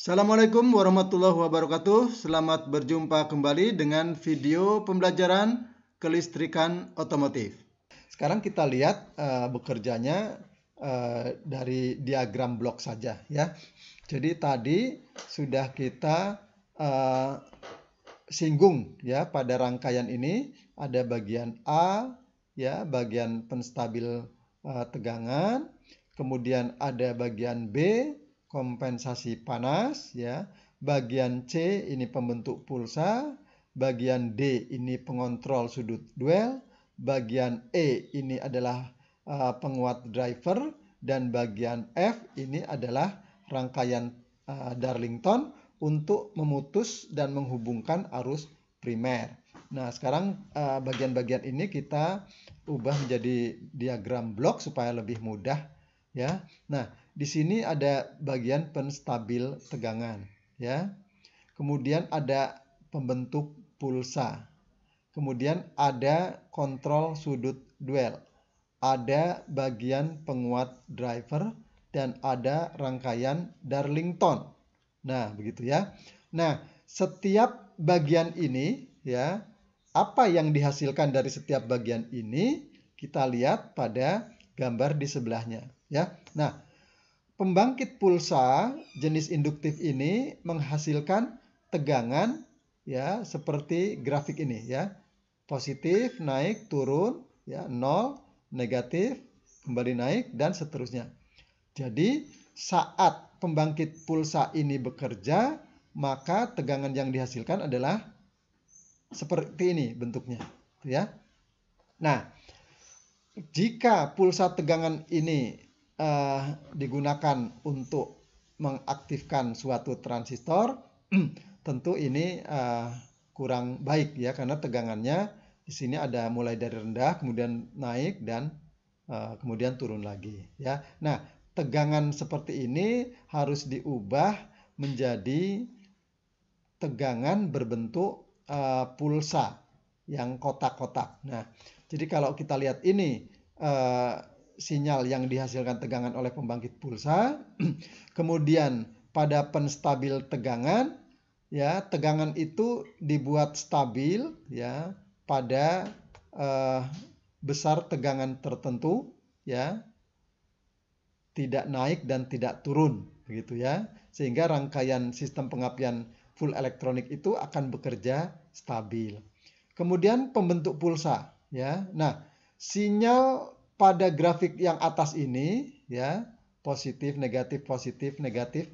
Assalamualaikum warahmatullahi wabarakatuh. Selamat berjumpa kembali dengan video pembelajaran kelistrikan otomotif. Sekarang kita lihat bekerjanya dari diagram blok saja ya. Jadi tadi sudah kita singgung ya, pada rangkaian ini ada bagian A ya, bagian penstabil tegangan, kemudian ada bagian B kompensasi panas ya, bagian C ini pembentuk pulsa, bagian D ini pengontrol sudut duel, bagian E ini adalah penguat driver, dan bagian F ini adalah rangkaian Darlington untuk memutus dan menghubungkan arus primer. Nah, sekarang bagian-bagian ini kita ubah menjadi diagram blok supaya lebih mudah ya. Nah, di sini ada bagian penstabil tegangan ya. Kemudian ada pembentuk pulsa. Kemudian ada kontrol sudut duel. Ada bagian penguat driver dan ada rangkaian Darlington. Nah, begitu ya. Nah, setiap bagian ini ya, apa yang dihasilkan dari setiap bagian ini kita lihat pada gambar di sebelahnya ya. Nah, pembangkit pulsa jenis induktif ini menghasilkan tegangan ya, seperti grafik ini ya. Positif, naik, turun ya, 0, negatif, kembali naik dan seterusnya. Jadi saat pembangkit pulsa ini bekerja, maka tegangan yang dihasilkan adalah seperti ini bentuknya ya. Nah, jika pulsa tegangan ini digunakan untuk mengaktifkan suatu transistor, tentu ini kurang baik ya, karena tegangannya di sini ada mulai dari rendah, kemudian naik dan kemudian turun lagi ya. Nah, tegangan seperti ini harus diubah menjadi tegangan berbentuk pulsa yang kotak-kotak. Nah, jadi kalau kita lihat ini sinyal yang dihasilkan tegangan oleh pembangkit pulsa, kemudian pada penstabil tegangan ya, tegangan itu dibuat stabil ya pada besar tegangan tertentu ya, tidak naik dan tidak turun begitu ya, sehingga rangkaian sistem pengapian full elektronik itu akan bekerja stabil. Kemudian pembentuk pulsa ya. Nah, sinyal pada grafik yang atas ini ya, positif negatif,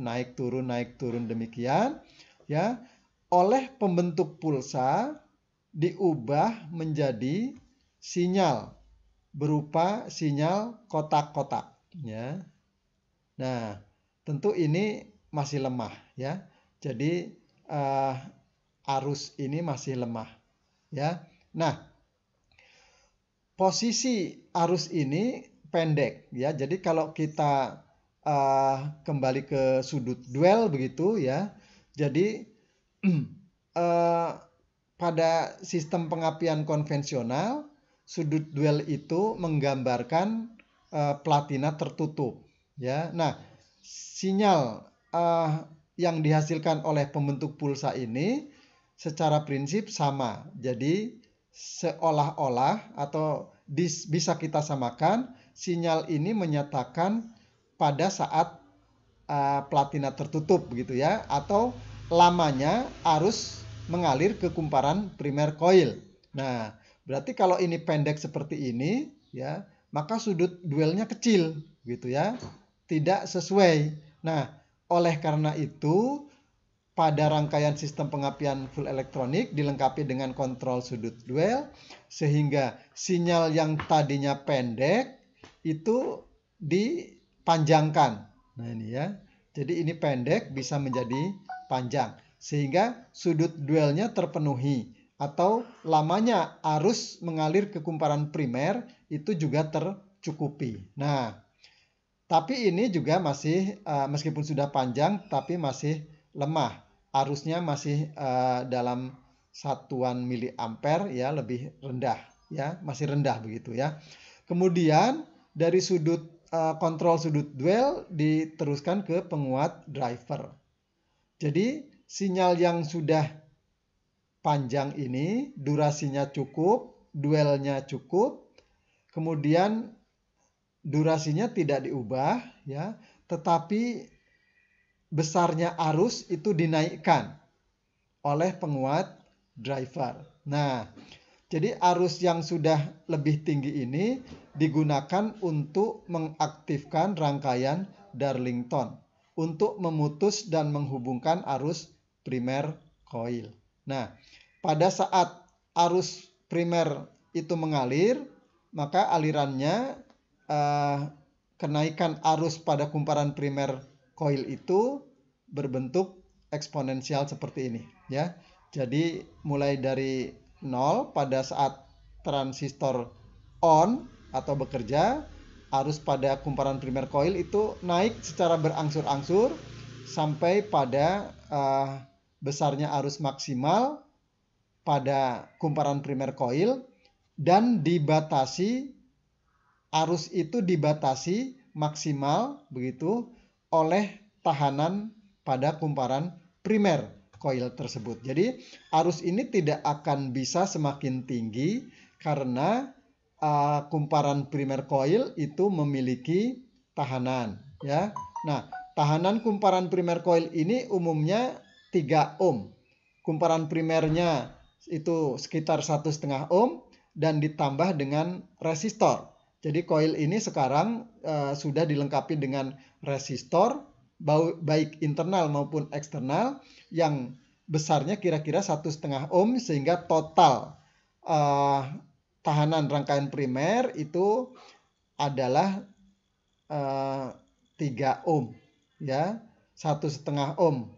naik turun demikian ya, oleh pembentuk pulsa diubah menjadi sinyal berupa sinyal kotak-kotak ya. Nah, tentu ini masih lemah ya. Jadi arus ini masih lemah ya. Nah, posisi arus ini pendek ya. Jadi kalau kita kembali ke sudut duel begitu ya. Jadi pada sistem pengapian konvensional, sudut duel itu menggambarkan platina tertutup ya. Nah, sinyal yang dihasilkan oleh pembentuk pulsa ini secara prinsip sama. Jadi seolah-olah atau bisa kita samakan, sinyal ini menyatakan pada saat platina tertutup begitu ya, atau lamanya arus mengalir ke kumparan primer coil. Nah, berarti kalau ini pendek seperti ini ya, maka sudut duelnya kecil gitu ya, tidak sesuai. Nah, oleh karena itu pada rangkaian sistem pengapian full elektronik dilengkapi dengan kontrol sudut duel, sehingga sinyal yang tadinya pendek itu dipanjangkan. Nah ini ya, jadi ini pendek bisa menjadi panjang, sehingga sudut duelnya terpenuhi, atau lamanya arus mengalir ke kumparan primer itu juga tercukupi. Nah, tapi ini juga masih meskipun sudah panjang tapi masih lemah. Arusnya masih dalam satuan miliampere ya, lebih rendah ya, masih rendah begitu ya. Kemudian dari sudut kontrol sudut duel diteruskan ke penguat driver. Jadi sinyal yang sudah panjang ini durasinya cukup, duelnya cukup, kemudian durasinya tidak diubah ya, tetapi besarnya arus itu dinaikkan oleh penguat driver. Nah, jadi arus yang sudah lebih tinggi ini digunakan untuk mengaktifkan rangkaian Darlington untuk memutus dan menghubungkan arus primer coil. Nah, pada saat arus primer itu mengalir, maka alirannya kenaikan arus pada kumparan primer coil itu berbentuk eksponensial seperti ini ya. Jadi mulai dari 0 pada saat transistor on atau bekerja, arus pada kumparan primer coil itu naik secara berangsur-angsur sampai pada besarnya arus maksimal pada kumparan primer coil dan dibatasi, arus itu dibatasi maksimal begitu oleh tahanan pada kumparan primer coil tersebut. Jadi arus ini tidak akan bisa semakin tinggi karena kumparan primer coil itu memiliki tahanan ya. Nah, tahanan kumparan primer coil ini umumnya 3 ohm. Kumparan primernya itu sekitar 1,5 ohm dan ditambah dengan resistor. Jadi coil ini sekarang sudah dilengkapi dengan resistor baik internal maupun eksternal yang besarnya kira-kira 1,5 ohm sehingga total tahanan rangkaian primer itu adalah 3 ohm ya, 1,5 ohm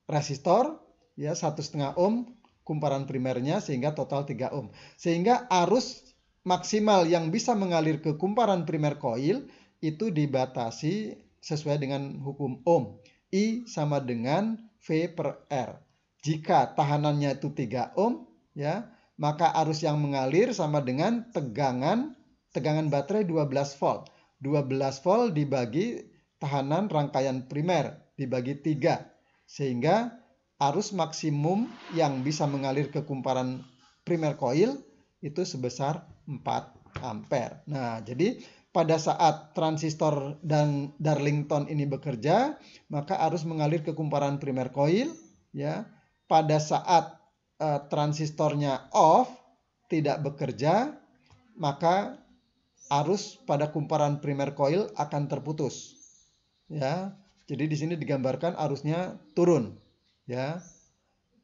resistor ya, 1,5 ohm kumparan primernya sehingga total 3 ohm. Sehingga arus maksimal yang bisa mengalir ke kumparan primer coil itu dibatasi sesuai dengan hukum Ohm. I sama dengan V per R. Jika tahanannya itu 3 ohm ya, maka arus yang mengalir sama dengan tegangan baterai 12 volt. 12 volt dibagi tahanan rangkaian primer dibagi 3 sehingga arus maksimum yang bisa mengalir ke kumparan primer coil itu sebesar 4 ampere. Nah, jadi pada saat transistor dan Darlington ini bekerja, maka arus mengalir ke kumparan primer coil ya. Pada saat transistornya off, tidak bekerja, maka arus pada kumparan primer coil akan terputus. Ya. Jadi di sini digambarkan arusnya turun. Ya,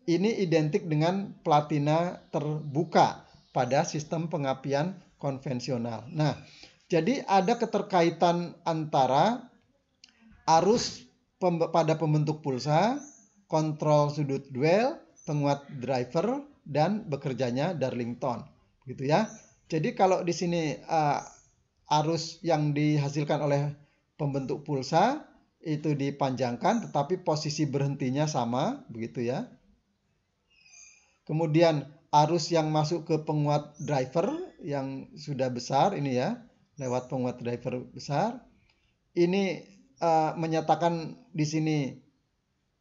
ini identik dengan platina terbuka pada sistem pengapian konvensional. Nah, jadi ada keterkaitan antara arus pada pembentuk pulsa, kontrol sudut duel, penguat driver, dan bekerjanya Darlington, gitu ya. Jadi kalau di sini arus yang dihasilkan oleh pembentuk pulsa itu dipanjangkan tetapi posisi berhentinya sama begitu ya. Kemudian arus yang masuk ke penguat driver yang sudah besar ini ya, lewat penguat driver besar. Ini menyatakan di sini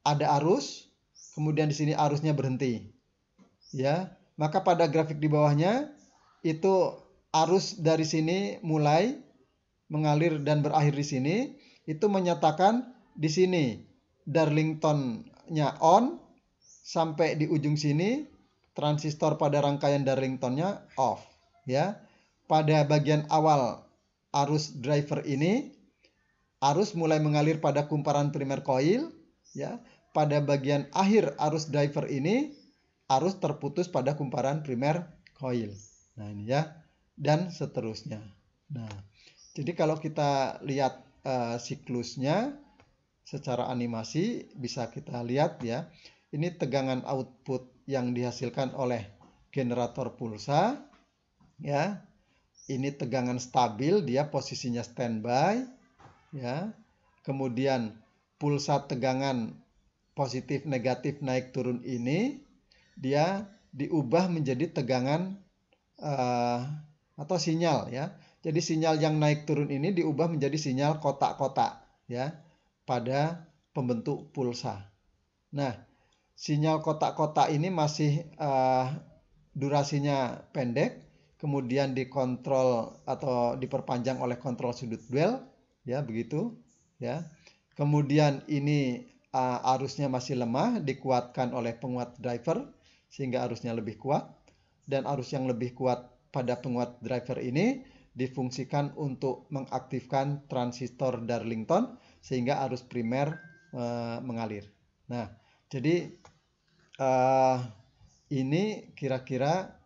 ada arus, kemudian di sini arusnya berhenti. Ya, maka pada grafik di bawahnya itu arus dari sini mulai mengalir dan berakhir di sini. Itu menyatakan di sini Darlington-nya on sampai di ujung sini transistor pada rangkaian Darlington-nya off ya. Pada bagian awal arus driver ini arus mulai mengalir pada kumparan primer coil ya. Pada bagian akhir arus driver ini arus terputus pada kumparan primer coil. Nah, ini ya, dan seterusnya. Nah, jadi kalau kita lihat siklusnya secara animasi bisa kita lihat ya. Ini tegangan output yang dihasilkan oleh generator pulsa ya. Ini tegangan stabil, dia posisinya standby ya. Kemudian pulsa tegangan positif negatif naik turun ini dia diubah menjadi tegangan atau sinyal ya. Jadi sinyal yang naik turun ini diubah menjadi sinyal kotak-kotak ya pada pembentuk pulsa. Nah, sinyal kotak-kotak ini masih durasinya pendek, kemudian dikontrol atau diperpanjang oleh kontrol sudut duel, ya begitu, ya. Kemudian ini arusnya masih lemah, dikuatkan oleh penguat driver sehingga arusnya lebih kuat, dan arus yang lebih kuat pada penguat driver ini difungsikan untuk mengaktifkan transistor Darlington sehingga arus primer mengalir. Nah, jadi ini kira-kira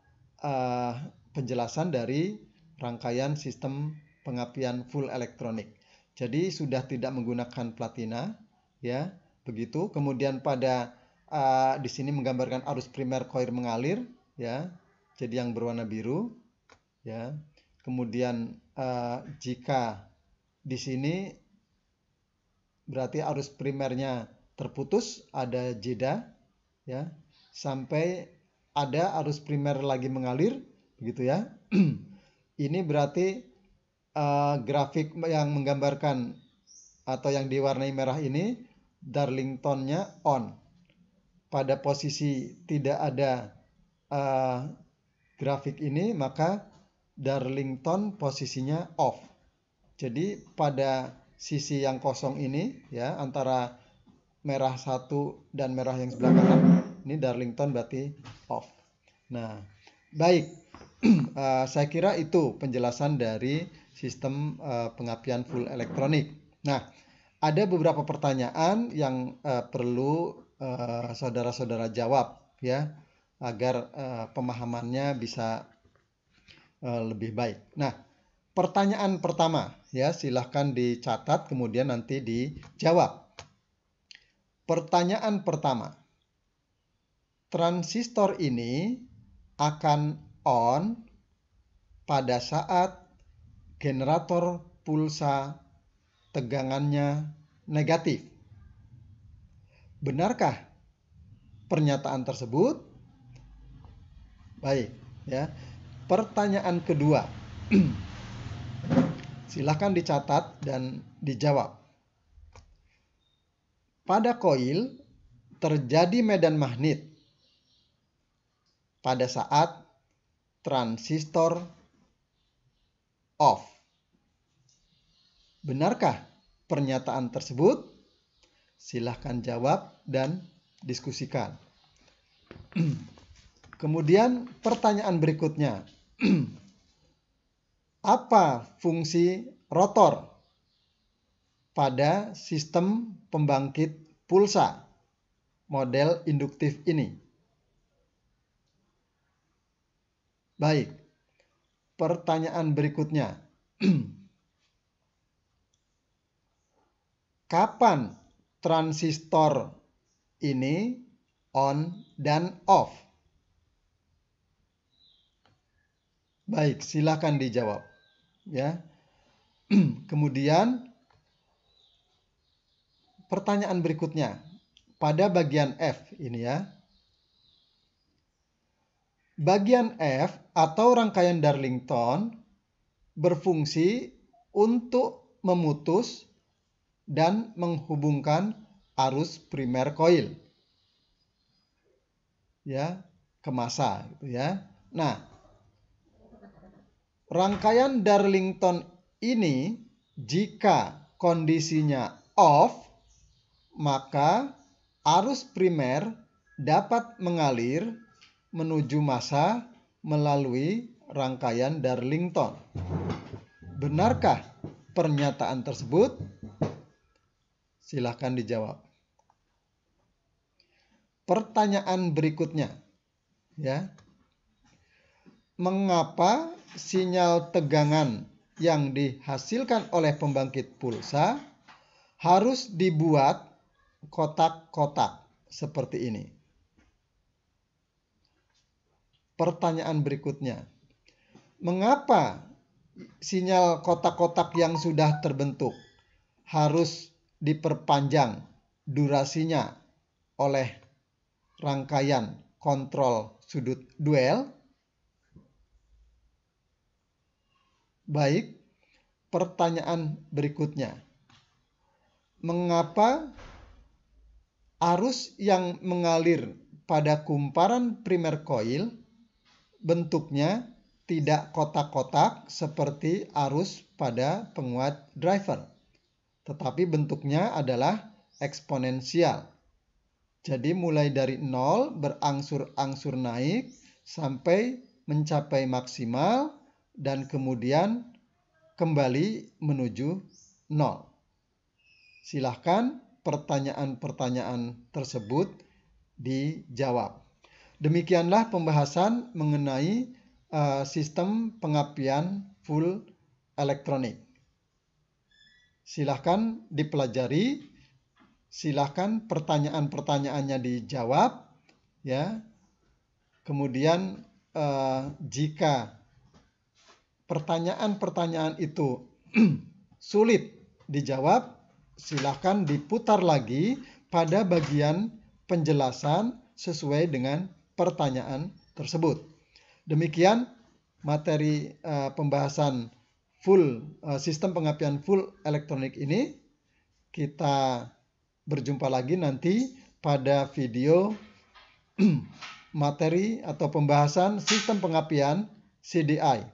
penjelasan dari rangkaian sistem pengapian full elektronik. Jadi sudah tidak menggunakan platina, ya begitu. Kemudian pada di sini menggambarkan arus primer koil mengalir, ya. Jadi yang berwarna biru, ya. Kemudian jika di sini berarti arus primernya terputus, ada jeda, ya, sampai ada arus primer lagi mengalir, begitu ya. Ini berarti grafik yang menggambarkan atau yang diwarnai merah ini Darlingtonnya on. Pada posisi tidak ada grafik ini, maka Darlington posisinya off. Jadi pada sisi yang kosong ini, ya, antara merah satu dan merah yang sebelah kanan, ini Darlington berarti off. Nah, baik. Saya kira itu penjelasan dari sistem pengapian full elektronik. Nah, ada beberapa pertanyaan yang perlu saudara-saudara jawab, ya, agar pemahamannya bisa lebih baik. Nah, pertanyaan pertama, ya, silahkan dicatat kemudian nanti dijawab. Pertanyaan pertama, transistor ini akan on pada saat generator pulsa tegangannya negatif. Benarkah pernyataan tersebut? Baik, ya. Pertanyaan kedua. Silakan dicatat dan dijawab. Pada koil terjadi medan magnet pada saat transistor off. Benarkah pernyataan tersebut? Silahkan jawab dan diskusikan. Kemudian pertanyaan berikutnya. Apa fungsi rotor pada sistem pembangkit pulsa model induktif ini? Baik. Pertanyaan berikutnya. Kapan transistor ini on dan off? Baik, silakan dijawab, ya. Kemudian pertanyaan berikutnya pada bagian F ini, ya. Bagian F atau rangkaian Darlington berfungsi untuk memutus dan menghubungkan arus primer koil, ya, ke massa, gitu ya. Nah, rangkaian Darlington ini jika kondisinya off, maka arus primer dapat mengalir menuju massa melalui rangkaian Darlington. Benarkah pernyataan tersebut? Silahkan dijawab. Pertanyaan berikutnya, ya. Mengapa sinyal tegangan yang dihasilkan oleh pembangkit pulsa harus dibuat kotak-kotak seperti ini? Pertanyaan berikutnya, mengapa sinyal kotak-kotak yang sudah terbentuk harus diperpanjang durasinya oleh rangkaian kontrol sudut duel? Baik, pertanyaan berikutnya. Mengapa arus yang mengalir pada kumparan primer coil bentuknya tidak kotak-kotak seperti arus pada penguat driver, tetapi bentuknya adalah eksponensial. Jadi mulai dari 0 berangsur-angsur naik sampai mencapai maksimal dan kemudian kembali menuju 0. Silahkan pertanyaan-pertanyaan tersebut dijawab. Demikianlah pembahasan mengenai sistem pengapian full elektronik. Silahkan dipelajari, silahkan pertanyaan-pertanyaannya dijawab, ya. Kemudian jika pertanyaan-pertanyaan itu sulit dijawab, silahkan diputar lagi pada bagian penjelasan sesuai dengan pertanyaan tersebut. Demikian materi pembahasan sistem pengapian full elektronik ini. Kita berjumpa lagi nanti pada video materi atau pembahasan sistem pengapian CDI.